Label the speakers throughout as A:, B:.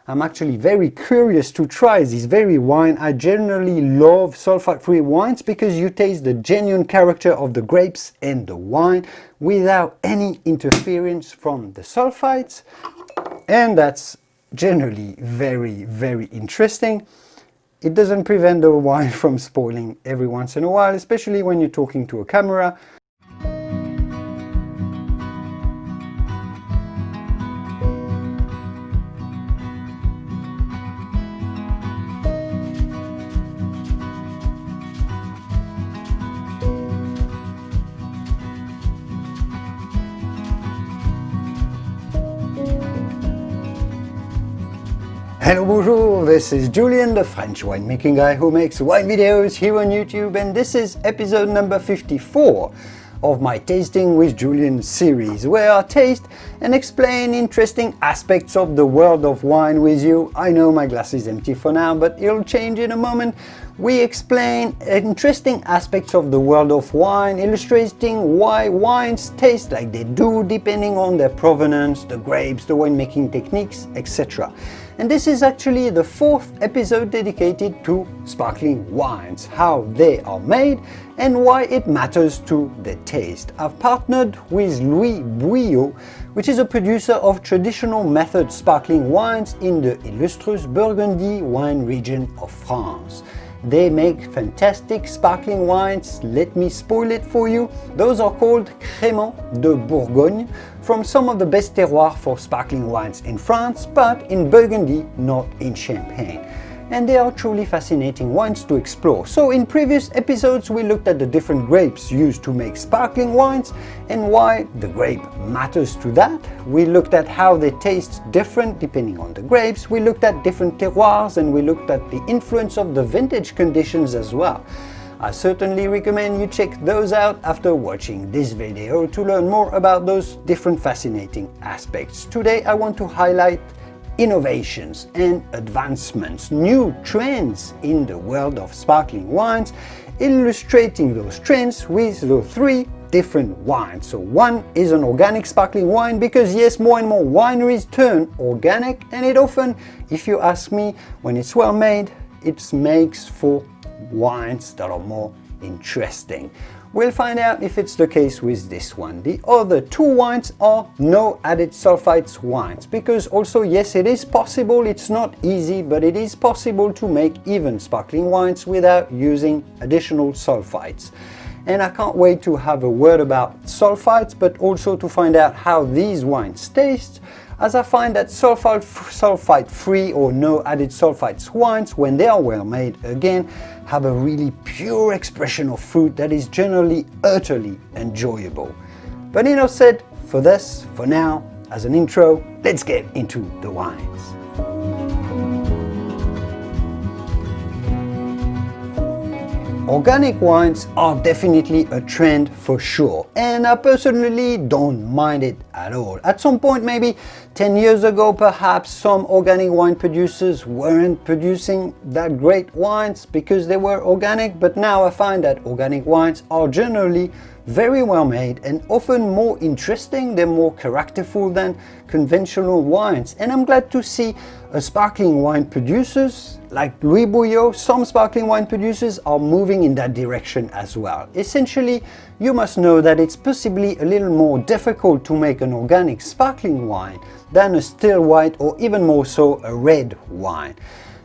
A: I'm actually very curious to try this very wine. I generally love sulfite-free wines because you taste the genuine character of the grapes and the wine without any interference from the sulfites, and that's generally very interesting. It doesn't prevent the wine from spoiling every once in a while, especially when you're talking to a camera. Hello, bonjour, this is Julien, the French winemaking guy who makes wine videos here on YouTube, and this is episode number 54 of my Tasting with Julien series, where I taste and explain interesting aspects of the world of wine with you. I know my glass is empty for now, but it'll change in a moment. We explain interesting aspects of the world of wine, illustrating why wines taste like they do depending on their provenance, the grapes, the winemaking techniques, etc. And this is actually the fourth episode dedicated to sparkling wines, how they are made and why it matters to the taste. I've partnered with Louis Bouillot, which is a producer of traditional method sparkling wines in the illustrious Burgundy wine region of France. They make fantastic sparkling wines. Let me spoil it for you. Those are called Cremants de Bourgogne, from some of the best terroirs for sparkling wines in France, but in Burgundy, not in Champagne. And they are truly fascinating wines to explore. So in previous episodes we looked at the different grapes used to make sparkling wines and why the grape matters to that. We looked at how they taste different depending on the grapes. We looked at different terroirs and we looked at the influence of the vintage conditions as well. I certainly recommend you check those out after watching this video to learn more about those different fascinating aspects. Today I want to highlight innovations and advancements, new trends in the world of sparkling wines, illustrating those trends with the three different wines. So one is an organic sparkling wine because yes, more and more wineries turn organic, and it often, if you ask me, when it's well made, it makes for wines that are more interesting. We'll find out if it's the case with this one. The other two wines are no added sulfites wines, because also, yes, it is possible, it's not easy, but it is possible to make even sparkling wines without using additional sulfites. And I can't wait to have a word about sulfites, but also to find out how these wines taste, as I find that sulfite-free or no added sulfites wines, when they are well made, again, have a really pure expression of fruit that is generally utterly enjoyable. But enough said for this, for now, as an intro, let's get into the wines. Organic wines are definitely a trend for sure, and I personally don't mind it at all. At some point, maybe 10 years ago perhaps, some organic wine producers weren't producing that great wines because they were organic, but now I find that organic wines are generally very well made and often more interesting, they're more characterful than conventional wines. And I'm glad to see sparkling wine producers like Louis Bouillot, some sparkling wine producers are moving in that direction as well. Essentially, you must know that it's possibly a little more difficult to make an organic sparkling wine than a still white or even more so a red wine.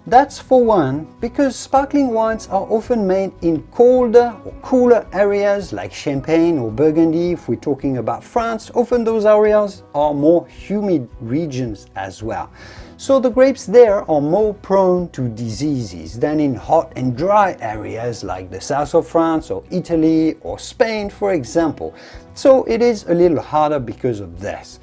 A: That's for one, because sparkling wines are often made in colder or cooler areas like Champagne or Burgundy. If we're talking about France, often those areas are more humid regions as well. So the grapes there are more prone to diseases than in hot and dry areas like the south of France or Italy or Spain, for example. So it is a little harder because of this.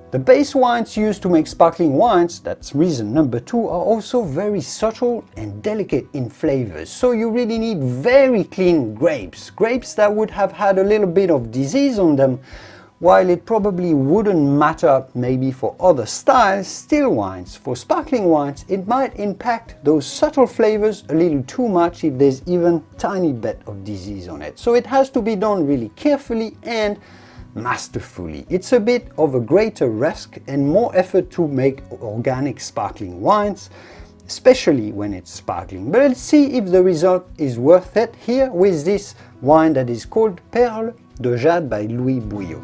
A: The base wines used to make sparkling wines, that's reason number two, are also very subtle and delicate in flavors. So you really need very clean grapes, grapes that would have had a little bit of disease on them. While it probably wouldn't matter maybe for other styles, still wines, for sparkling wines, it might impact those subtle flavors a little too much if there's even a tiny bit of disease on it. So it has to be done really carefully and masterfully. It's a bit of a greater risk and more effort to make organic sparkling wines, especially when it's sparkling. But let's see if the result is worth it here with this wine that is called Perle de Jade by Louis Bouillot.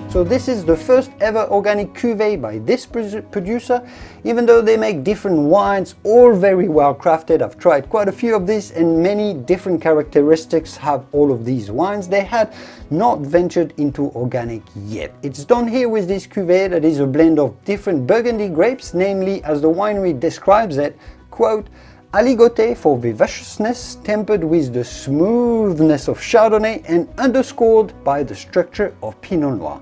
A: So this is the first ever organic cuvée by this producer. Even though they make different wines, all very well crafted, I've tried quite a few of these and many different characteristics have all of these wines. They had not ventured into organic yet. It's done here with this cuvée that is a blend of different Burgundy grapes, namely, as the winery describes it, quote, aligoté for vivaciousness, tempered with the smoothness of Chardonnay and underscored by the structure of Pinot Noir,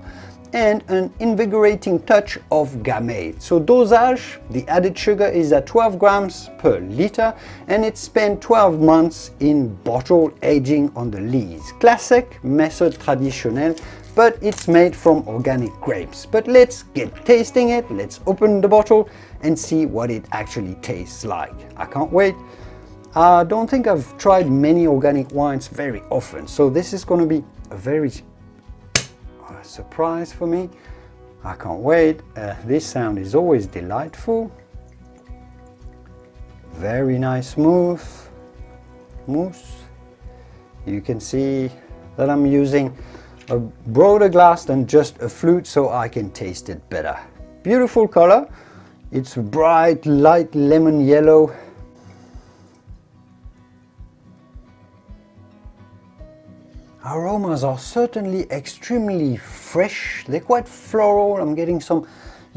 A: and an invigorating touch of Gamay. So dosage, the added sugar is at 12 grams per liter, and it's spent 12 months in bottle aging on the lees. Classic method traditionnelle, but it's made from organic grapes. But let's get tasting it, let's open the bottle and see what it actually tastes like. I can't wait. I don't think I've tried many organic wines very often, so this is going to be a very surprise for me. I can't wait. This sound is always delightful. Very nice smooth mousse. You can see that I'm using a broader glass than just a flute so I can taste it better. Beautiful color. It's bright light lemon yellow. Aromas are certainly extremely fresh. They're quite floral. I'm getting some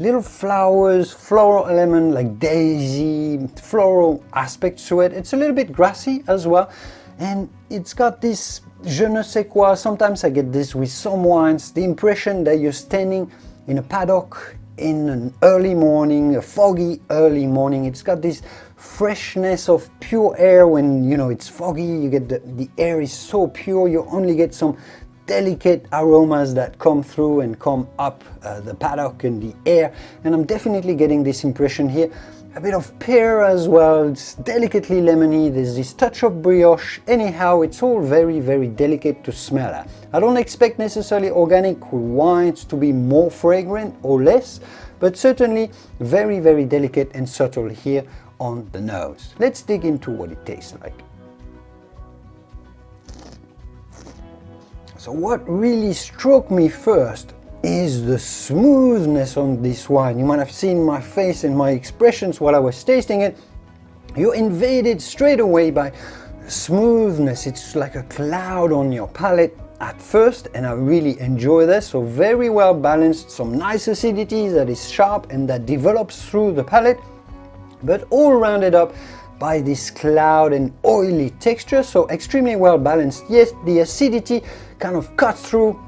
A: little flowers, floral element like daisy, floral aspects to it. It's a little bit grassy as well. And it's got this je ne sais quoi. Sometimes I get this with some wines, the impression that you're standing in a paddock in an early morning, a foggy early morning. It's got this freshness of pure air. When you know it's foggy, you get the air is so pure, you only get some delicate aromas that come through and come up the paddock and the air. And I'm definitely getting this impression here. A bit of pear as well. It's delicately lemony. There's this touch of brioche. Anyhow, it's all very, very delicate to smell at. I don't expect necessarily organic wines to be more fragrant or less, but certainly very, very delicate and subtle here on the nose. Let's dig into what it tastes like. So what really struck me first is the smoothness on this wine. You might have seen my face and my expressions while I was tasting it. You're invaded straight away by smoothness. It's like a cloud on your palate at first, and I really enjoy this. So very well balanced, some nice acidity that is sharp and that develops through the palate, but all rounded up by this cloud and oily texture. So extremely well balanced. Yes, the acidity kind of cuts through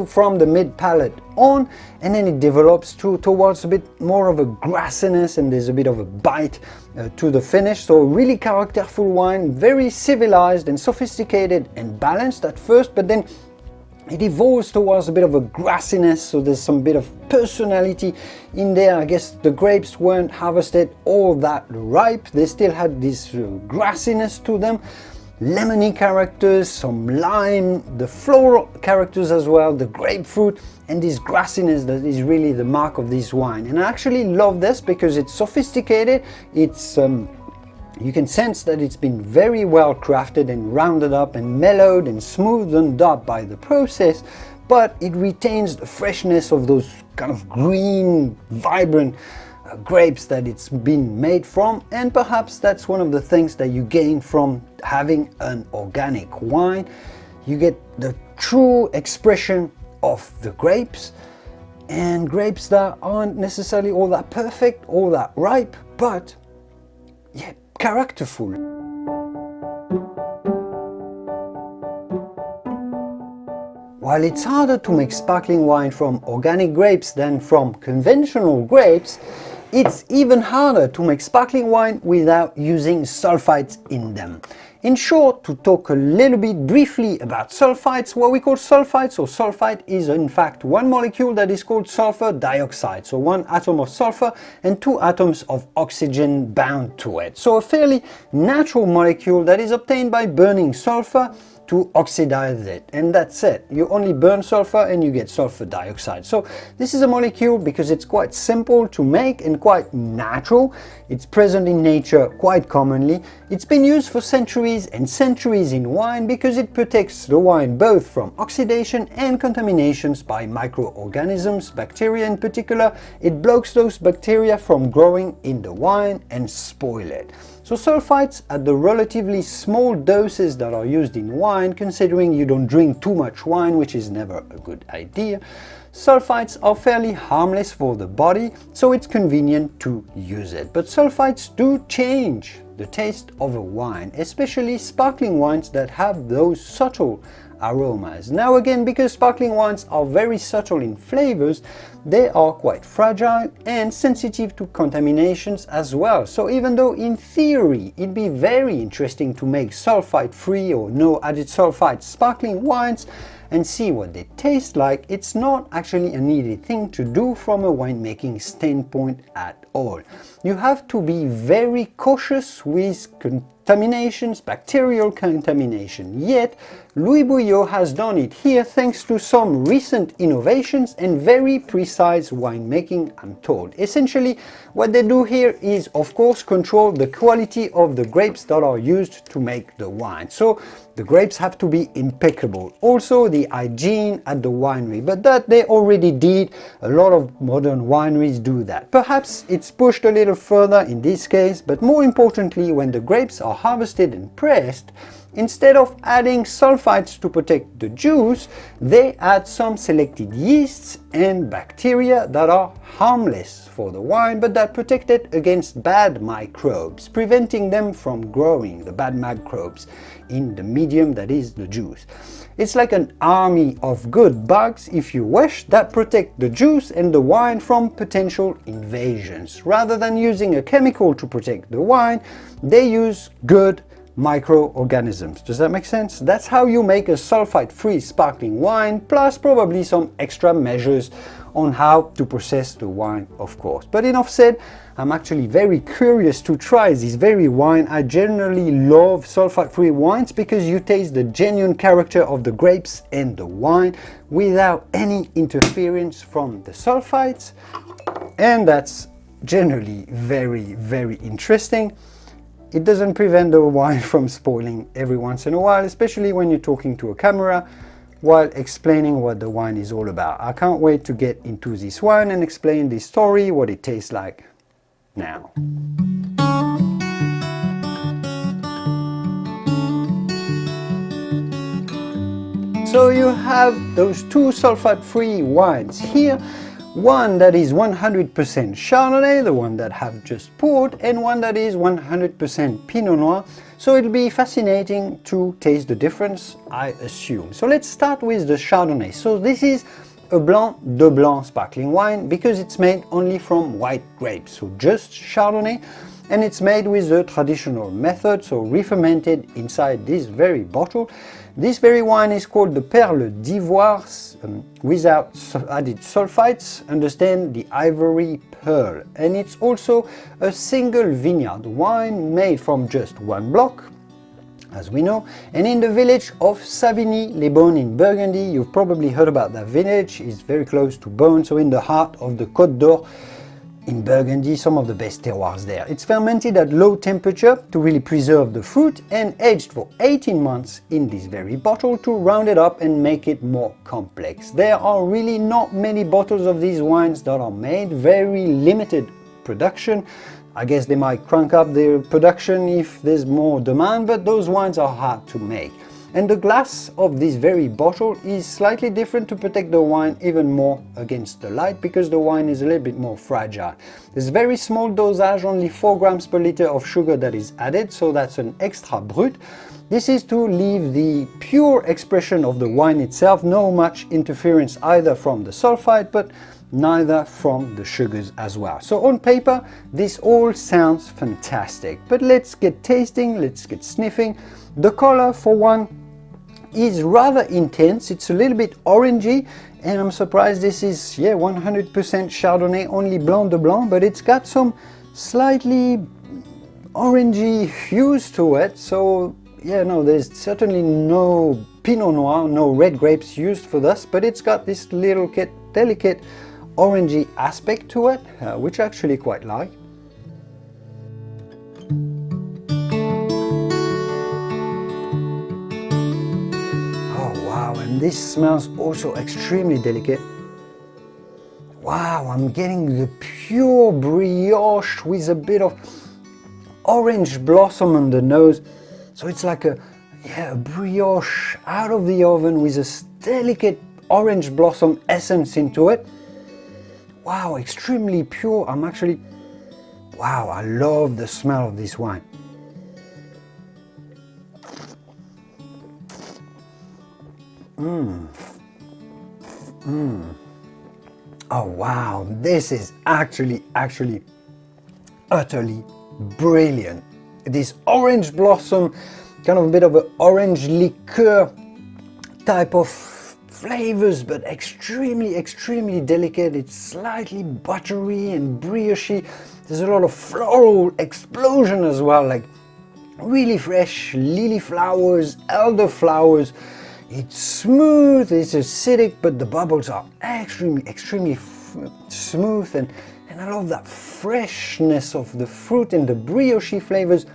A: from the mid palate on, and then it develops towards a bit more of a grassiness, and there's a bit of a bite to the finish. So really characterful wine, very civilized and sophisticated and balanced at first, but then it evolves towards a bit of a grassiness, so there's some bit of personality in there. I guess the grapes weren't harvested all that ripe, they still had this grassiness to them. Lemony characters, some lime, the floral characters as well, the grapefruit, and this grassiness that is really the mark of this wine. And I actually love this because it's sophisticated. It's you can sense that it's been very well crafted and rounded up and mellowed and smoothened up by the process, but it retains the freshness of those kind of green, vibrant grapes that it's been made from. And perhaps that's one of the things that you gain from having an organic wine. You get the true expression of the grapes, and grapes that aren't necessarily all that perfect, all that ripe, but yeah, characterful. While it's harder to make sparkling wine from organic grapes than from conventional grapes, it's even harder to make sparkling wine without using sulfites in them. In short, to talk a little bit briefly about sulfites, what we call sulfites or sulfite is in fact one molecule that is called sulfur dioxide, so one atom of sulfur and two atoms of oxygen bound to it. So a fairly natural molecule that is obtained by burning sulfur to oxidize it, and that's it. You only burn sulfur and you get sulfur dioxide. So this is a molecule because it's quite simple to make and quite natural. It's present in nature quite commonly. It's been used for centuries and centuries in wine because it protects the wine both from oxidation and contaminations by microorganisms, bacteria in particular. It blocks those bacteria from growing in the wine and spoil it. So sulfites, at the relatively small doses that are used in wine, considering you don't drink too much wine, which is never a good idea, sulfites are fairly harmless for the body, so it's convenient to use it. But sulfites do change the taste of a wine, especially sparkling wines that have those subtle aromas. Now again, because sparkling wines are very subtle in flavors, they are quite fragile and sensitive to contaminations as well. So even though in theory it'd be very interesting to make sulfite-free or no added sulfite sparkling wines and see what they taste like, it's not actually an easy thing to do from a winemaking standpoint at all. You have to be very cautious with contaminations, bacterial contamination. Yet Louis Bouillot has done it here thanks to some recent innovations and very precise winemaking, I'm told. Essentially, what they do here is, of course, control the quality of the grapes that are used to make the wine. So the grapes have to be impeccable. Also the hygiene at the winery, but that they already did. A lot of modern wineries do that. Perhaps it's pushed a little further in this case, but more importantly, when the grapes are harvested and pressed, instead of adding sulfites to protect the juice, they add some selected yeasts and bacteria that are harmless for the wine, but that protect it against bad microbes, preventing them from growing, the bad microbes, in the medium that is the juice. It's like an army of good bugs, if you wish, that protect the juice and the wine from potential invasions. Rather than using a chemical to protect the wine, they use good microorganisms. Does that make sense? That's how you make a sulfite-free sparkling wine, plus probably some extra measures on how to process the wine, of course. But enough said, I'm actually very curious to try this very wine. I generally love sulfite-free wines because you taste the genuine character of the grapes and the wine without any interference from the sulfites, and that's generally very, very interesting. It doesn't prevent the wine from spoiling every once in a while, especially when you're talking to a camera while explaining what the wine is all about. I can't wait to get into this wine and explain this story, what it tastes like now. So you have those two sulfite-free wines here. One that is 100% Chardonnay, the one that I've just poured, and one that is 100% Pinot Noir. So it'll be fascinating to taste the difference, I assume. So let's start with the Chardonnay. So this is a Blanc de Blanc sparkling wine because it's made only from white grapes, so just Chardonnay, and it's made with the traditional method, so re-fermented inside this very bottle. This very wine is called the Perle d'Ivoire, without added sulfites, understand the ivory pearl. And it's also a single vineyard wine made from just one block, as we know, and in the village of Savigny-les-Beaunes in Burgundy. You've probably heard about that village. It's very close to Beaune, so in the heart of the Côte d'Or in Burgundy, some of the best terroirs there. It's fermented at low temperature to really preserve the fruit and aged for 18 months in this very bottle to round it up and make it more complex. There are really not many bottles of these wines that are made, very limited production. I guess they might crank up their production if there's more demand, but those wines are hard to make. And the glass of this very bottle is slightly different to protect the wine even more against the light, because the wine is a little bit more fragile. There's very small dosage, only 4 grams per liter of sugar that is added, so that's an extra brut. This is to leave the pure expression of the wine itself, no much interference either from the sulfite, but neither from the sugars as well. So on paper, this all sounds fantastic, but let's get tasting, let's get sniffing. The color, for one, is rather intense. It's a little bit orangey, and I'm surprised this is 100% Chardonnay, only Blanc de Blanc, but it's got some slightly orangey hues to it. So yeah, no, there's certainly no Pinot Noir, no red grapes used for this, but it's got this little delicate orangey aspect to it, which I actually quite like. And this smells also extremely delicate. Wow, I'm getting the pure brioche with a bit of orange blossom on the nose. So it's like a brioche out of the oven with a delicate orange blossom essence into it. Wow, extremely pure. Wow, I love the smell of this wine. Oh wow, this is actually utterly brilliant. This orange blossom, kind of a bit of an orange liqueur type of flavors, but extremely delicate. It's slightly buttery and brioche. There's a lot of floral explosion as well, like really fresh lily flowers, elder It's smooth, it's acidic, but the bubbles are extremely smooth, and I love that freshness of the fruit and the brioche flavors.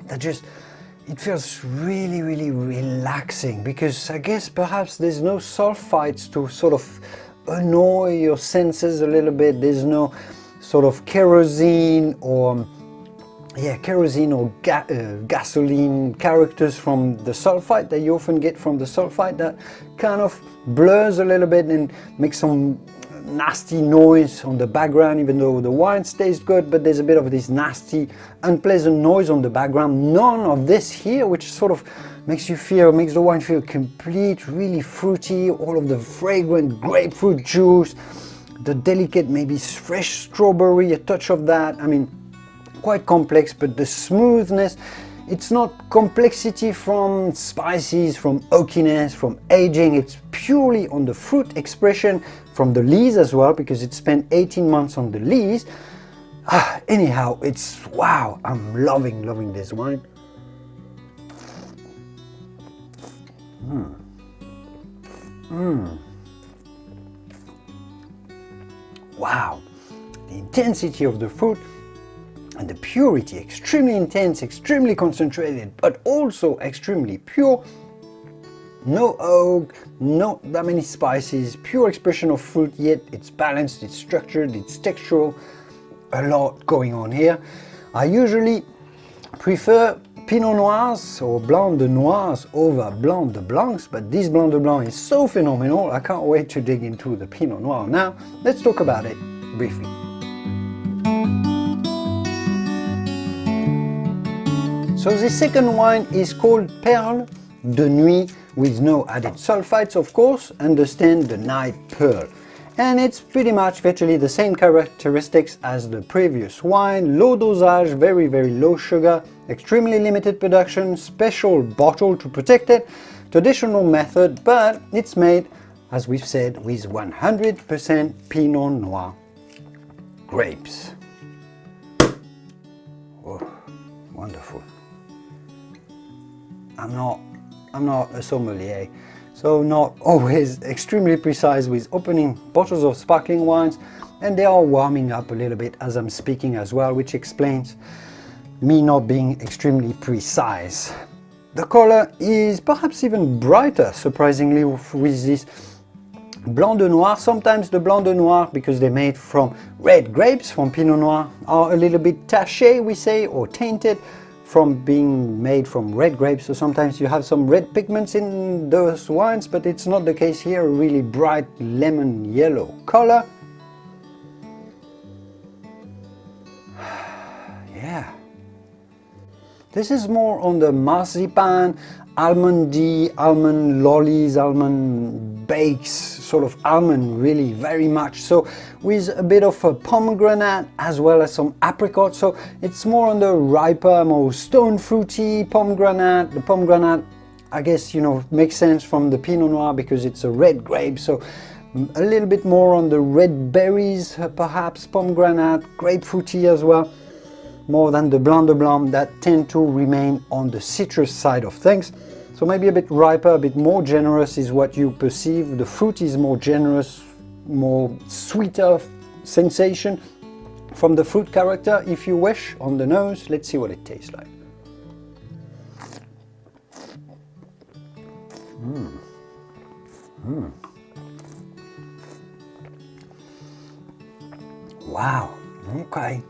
A: It feels really relaxing, because I guess perhaps there's no sulfites to sort of annoy your senses a little bit. There's no sort of kerosene or gasoline characters from the sulfite that you often get from the sulfite, that kind of blurs a little bit and makes some nasty noise on the background, even though the wine stays good, but there's a bit of this nasty, unpleasant noise on the background. None of this here, which sort of makes the wine feel complete, really fruity, all of the fragrant grapefruit juice, the delicate, maybe fresh strawberry, a touch of that. I mean, quite complex, but the smoothness, it's not complexity from spices, from oakiness, from aging. It's purely on the fruit expression from the lees as well, because it spent 18 months on the lees. Anyhow, wow, I'm loving this wine. Wow, the intensity of the fruit and the purity, extremely intense, extremely concentrated, but also extremely pure. No oak, not that many spices, pure expression of fruit, yet it's balanced, it's structured, it's textural. A lot going on here. I usually prefer Pinot Noirs or Blanc de Noirs over Blanc de Blancs, but this Blanc de Blanc is so phenomenal. I can't wait to dig into the Pinot Noir. Now, let's talk about it briefly. So the second wine is called Perle de Nuit, with no added sulfites, of course. Understand the night pearl. And it's pretty much virtually the same characteristics as the previous wine. Low dosage, very low sugar, extremely limited production, special bottle to protect it, traditional method, but it's made, as we've said, with 100% Pinot Noir grapes. Oh, wonderful. I'm not a sommelier, so not always extremely precise with opening bottles of sparkling wines, and they are warming up a little bit as I'm speaking as well, which explains me not being extremely precise. The color is perhaps even brighter, surprisingly, with this Blanc de Noir. Sometimes the Blanc de Noir, because they're made from red grapes, from Pinot Noir, are a little bit taché, we say, or tainted from being made from red grapes. So sometimes you have some red pigments in those wines, but it's not the case here. A really bright lemon yellow color. Yeah. This is more on the marzipan, almondy, almond lollies, almond bakes, sort of almond, really, very much so, with a bit of a pomegranate as well as some apricot. So it's more on the riper, more stone fruity pomegranate. The pomegranate, I guess, you know, makes sense from the Pinot Noir because it's a red grape, so a little bit more on the red berries, perhaps pomegranate, grapefruity as well, more than the Blanc de Blanc that tend to remain on the citrus side of things. So maybe a bit riper, a bit more generous is what you perceive. The fruit is more generous, more sweeter sensation from the fruit character, if you wish, on the nose. Let's see what it tastes like. Wow, okay.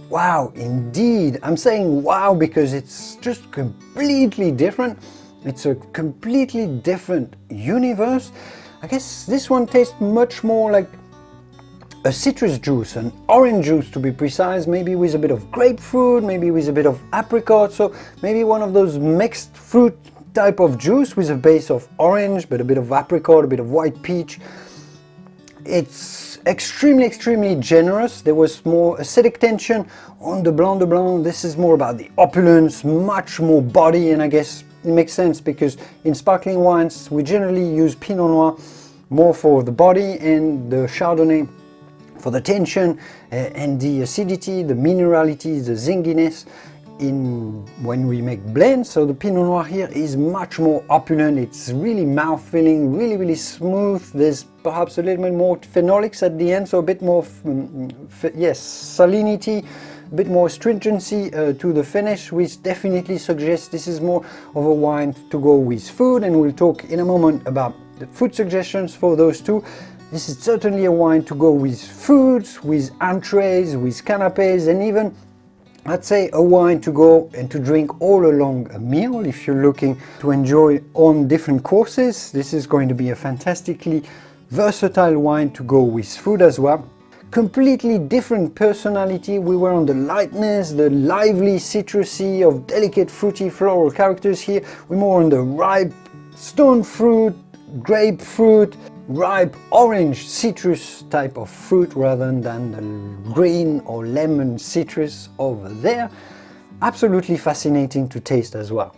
A: Wow, indeed. I'm saying wow because it's just completely different. It's a completely different universe. I guess this one tastes much more like a citrus juice, an orange juice to be precise, maybe with a bit of grapefruit, maybe with a bit of apricot. So maybe one of those mixed fruit type of juice with a base of orange, but a bit of apricot, a bit of white peach. It's extremely generous. There was more acidic tension on the Blanc de Blanc. This is more about the opulence, much more body, and I guess it makes sense because in sparkling wines we generally use Pinot Noir more for the body and the Chardonnay for the tension and the acidity, the minerality, the zinginess when we make blends. So the Pinot Noir here is much more opulent. It's really mouth-filling, really smooth. There's perhaps a little bit more phenolics at the end, so a bit more, yes, salinity, a bit more stringency to the finish, which definitely suggests this is more of a wine to go with food, and we'll talk in a moment about the food suggestions for those two. This is certainly a wine to go with foods, with entrees, with canapes, and even, I'd say, a wine to go and to drink all along a meal if you're looking to enjoy on different courses. This is going to be a fantastically versatile wine to go with food as well. Completely different personality. We were on the lightness, the lively citrusy of delicate fruity floral characters. Here we're more on the ripe stone fruit, grapefruit, ripe orange citrus type of fruit rather than the green or lemon citrus over there. Absolutely fascinating to taste as well.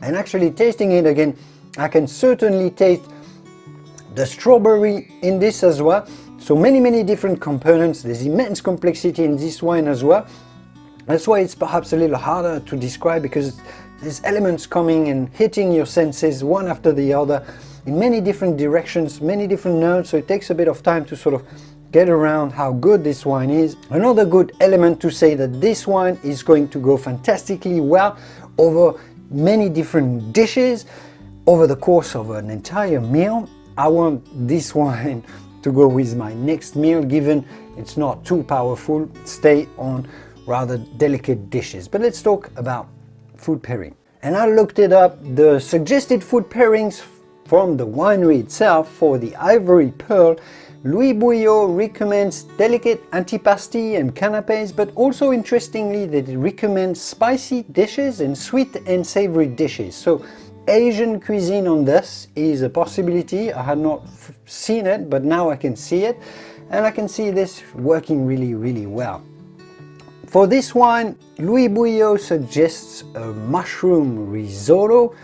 A: And actually tasting it again, I can certainly taste the strawberry in this as well. So many different components. There's immense complexity in this wine as well. That's why it's perhaps a little harder to describe, because there's elements coming and hitting your senses one after the other in many different directions, many different notes, so it takes a bit of time to sort of get around how good this wine is. Another good element to say that this wine is going to go fantastically well over many different dishes over the course of an entire meal. I want this wine to go with my next meal, given it's not too powerful, stay on rather delicate dishes. But let's talk about food pairing. And I looked it up, the suggested food pairings from the winery itself for the Ivory Perle. Louis Bouillot recommends delicate antipasti and canapes, but also interestingly they recommend spicy dishes and sweet and savory dishes. So Asian cuisine on this is a possibility. I had not seen it, but now I can see it, and I can see this working really well. For this wine, Louis Bouillot suggests a mushroom risotto.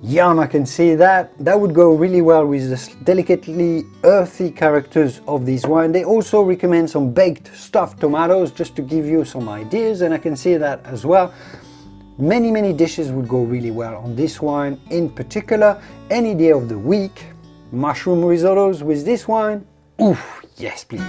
A: Yum, I can see that. That would go really well with the delicately earthy characters of this wine. They also recommend some baked stuffed tomatoes, just to give you some ideas, and I can see that as well. Many dishes would go really well on this wine. In particular, any day of the week, mushroom risottos with this wine. Oof, yes please.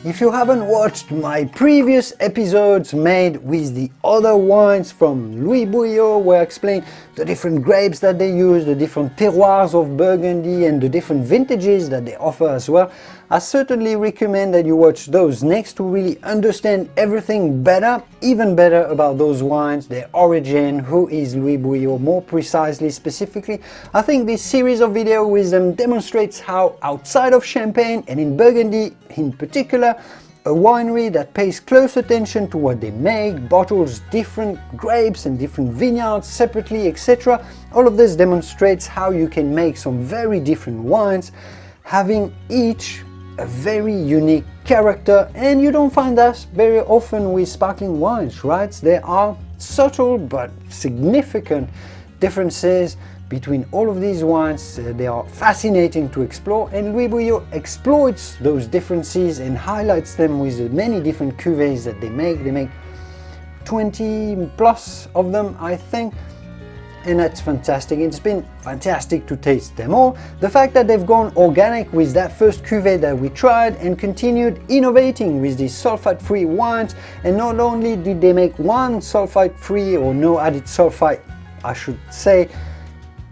A: If you haven't watched my previous episodes made with the other wines from Louis Bouillot, where I explain the different grapes that they use, the different terroirs of Burgundy, and the different vintages that they offer as well, I certainly recommend that you watch those next to really understand everything better, even better about those wines, their origin, who is Louis Bouillot more precisely, specifically. I think this series of videos with them demonstrates how outside of Champagne, and in Burgundy in particular, a winery that pays close attention to what they make, bottles different grapes and different vineyards separately, etc. All of this demonstrates how you can make some very different wines, having each a very unique character, and you don't find that very often with sparkling wines, right? There are subtle but significant differences between all of these wines. They are fascinating to explore, and Louis Bouillot exploits those differences and highlights them with the many different cuvées that they make. They make 20 plus of them, I think, and that's fantastic. It's been fantastic to taste them all. The fact that they've gone organic with that first cuvée that we tried and continued innovating with these sulfite-free wines, and not only did they make one sulfite-free or no added sulfite, I should say,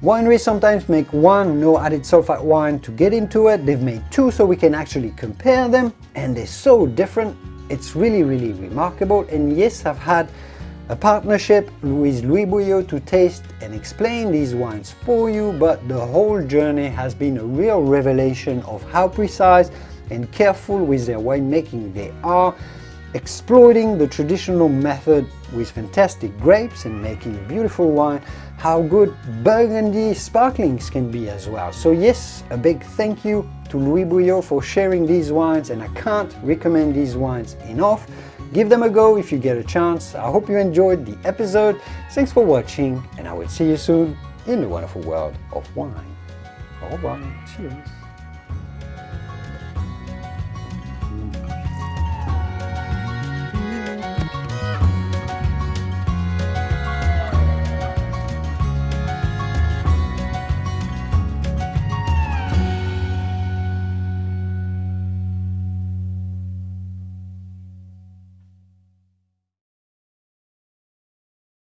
A: wineries sometimes make one no added sulfite wine to get into it. They've made two so we can actually compare them, and they're so different. It's really remarkable. And yes, I've had a partnership with Louis Bouillot to taste and explain these wines for you, but the whole journey has been a real revelation of how precise and careful with their winemaking they are, exploiting the traditional method with fantastic grapes and making beautiful wine, how good Burgundy sparklings can be as well. So yes, a big thank you to Louis Bouillot for sharing these wines, and I can't recommend these wines enough. Give them a go if you get a chance. I hope you enjoyed the episode. Thanks for watching, and I will see you soon in the wonderful world of wine. Au revoir. Cheers.